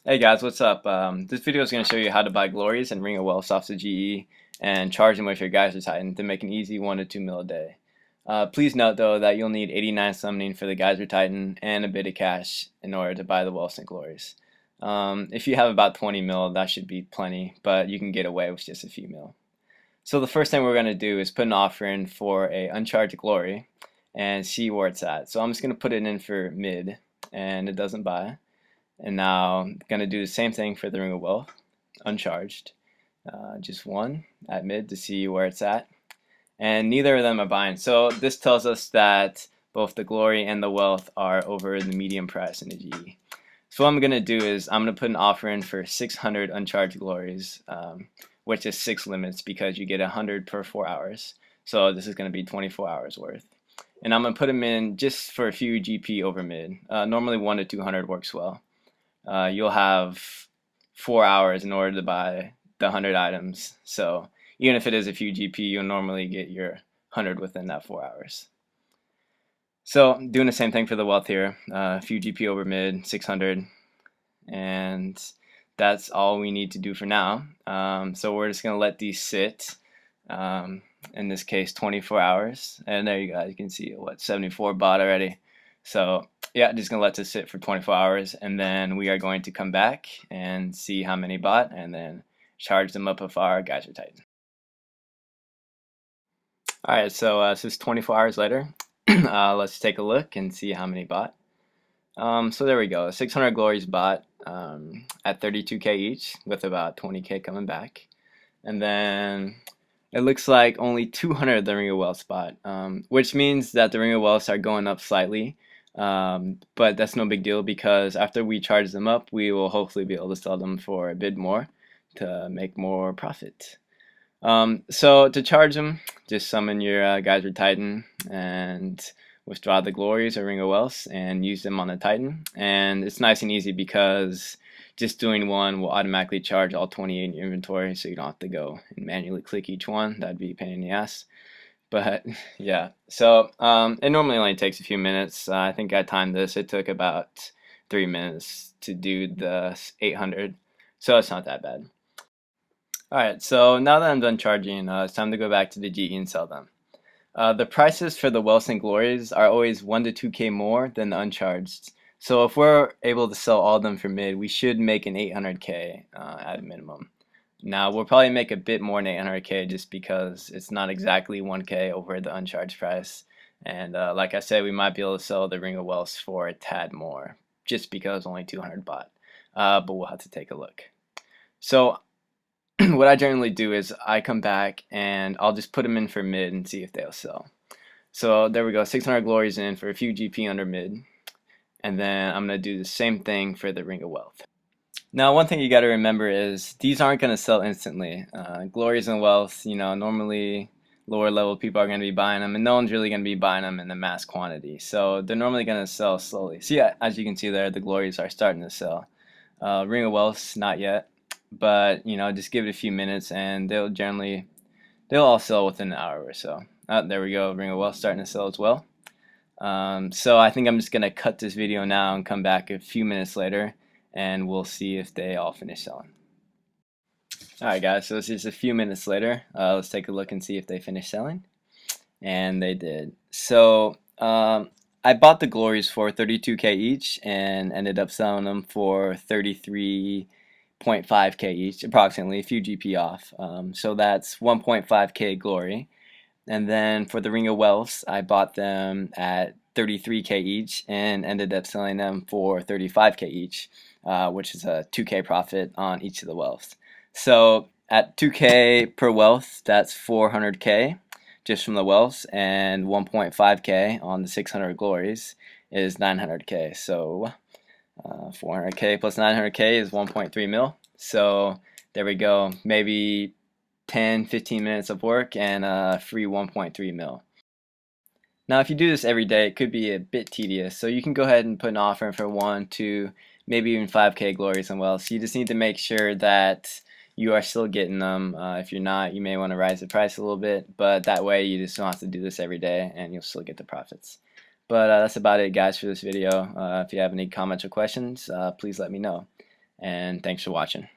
Hey guys, what's up? This video is going to show you how to buy glories and ring of wealth off the GE and charge them with your Geyser Titan to make an easy 1 to 2 mil a day. Please note though that you'll need 89 summoning for the Geyser Titan and a bit of cash in order to buy the wealth and glories. If you have about 20 mil, that should be plenty, but you can get away with just a few mil. So the first thing we're going to do is put an offer in for a uncharged glory and see where it's at. So I'm just going to put it in for mid, and it doesn't buy. And now I'm going to do the same thing for the Ring of Wealth, uncharged. Just one at mid to see where it's at. And neither of them are buying. So this tells us that both the Glory and the Wealth are over the medium price in the GE. So what I'm going to do is I'm going to put an offer in for 600 uncharged Glories, which is 6 limits because you get 100 per 4 hours. So this is going to be 24 hours worth. And I'm going to put them in just for a few GP over mid. Normally 1 to 200 works well. You'll have 4 hours in order to buy the 100 items. So even if it is a few GP, you'll normally get your 100 within that 4 hours. So doing the same thing for the wealth here, a few GP over mid, 600, and that's all we need to do for now. So we're just going to let these sit, in this case 24 hours, and there you go, you can see what, 74 bought already. So yeah, just gonna let this sit for 24 hours, and then we are going to come back and see how many bought and then charge them up with our Geyser Titan. Alright, so this is 24 hours later. Let's take a look and see how many bought. So there we go, 600 glories bought at 32k each, with about 20k coming back. And then it looks like only 200 of the Ring of Wealth spot, which means that the Ring of Wealth are going up slightly. But that's no big deal because after we charge them up, we will hopefully be able to sell them for a bit more to make more profit. So to charge them, just summon your Geyser Titan and withdraw the glories or Ring of Wealth and use them on the Titan. And it's nice and easy because just doing one will automatically charge all 28 in your inventory, so you don't have to go and manually click each one. That'd be a pain in the ass. But yeah, so it normally only takes a few minutes. I think I timed this. It took about 3 minutes to do the 800, so it's not that bad. Alright, so now that I'm done charging, it's time to go back to the GE and sell them. The prices for the Wealth and Glories are always 1 to 2k more than the uncharged. So if we're able to sell all of them for mid, we should make an 800k at a minimum. Now we'll probably make a bit more than 800k just because it's not exactly 1k over the uncharged price. And like I said, we might be able to sell the Ring of Wealth for a tad more just because only 200 bought. But we'll have to take a look. So what I generally do is I come back and I'll just put them in for mid and see if they'll sell. So there we go, 600 glories in for a few GP under mid. And then I'm going to do the same thing for the Ring of Wealth. Now, one thing you got to remember is these aren't going to sell instantly. Glories and Wealth, normally lower level people are going to be buying them, and no one's really going to be buying them in the mass quantity. So they're normally going to sell slowly. So yeah, as you can see there, the Glories are starting to sell. Ring of Wealth, not yet, but just give it a few minutes, and they'll all sell within an hour or so. There we go, Ring of Wealth starting to sell as well. So I think I'm just going to cut this video now and come back a few minutes later, and we'll see if they all finish selling. Alright guys, so it's just a few minutes later. Let's take a look and see if they finished selling. And they did. So I bought the glories for 32k each and ended up selling them for 33.5k each, approximately, a few GP off. So that's 1.5k glory. And then for the Ring of Wealth, I bought them at 33k each and ended up selling them for 35k each, which is a 2k profit on each of the wealth. So at 2k per wealth, that's 400k just from the wealth, and 1.5k on the 600 glories is 900k. So 400k plus 900k is 1.3 mil. So there we go, maybe 10-15 minutes of work and a free 1.3 mil. Now if you do this every day, it could be a bit tedious, so you can go ahead and put an offer in for 1, 2, maybe even 5k glories and wealth. So you just need to make sure that you are still getting them. If you're not, you may want to raise the price a little bit, but that way you just don't have to do this every day and you'll still get the profits. But that's about it guys for this video. If you have any comments or questions, please let me know. and thanks for watching.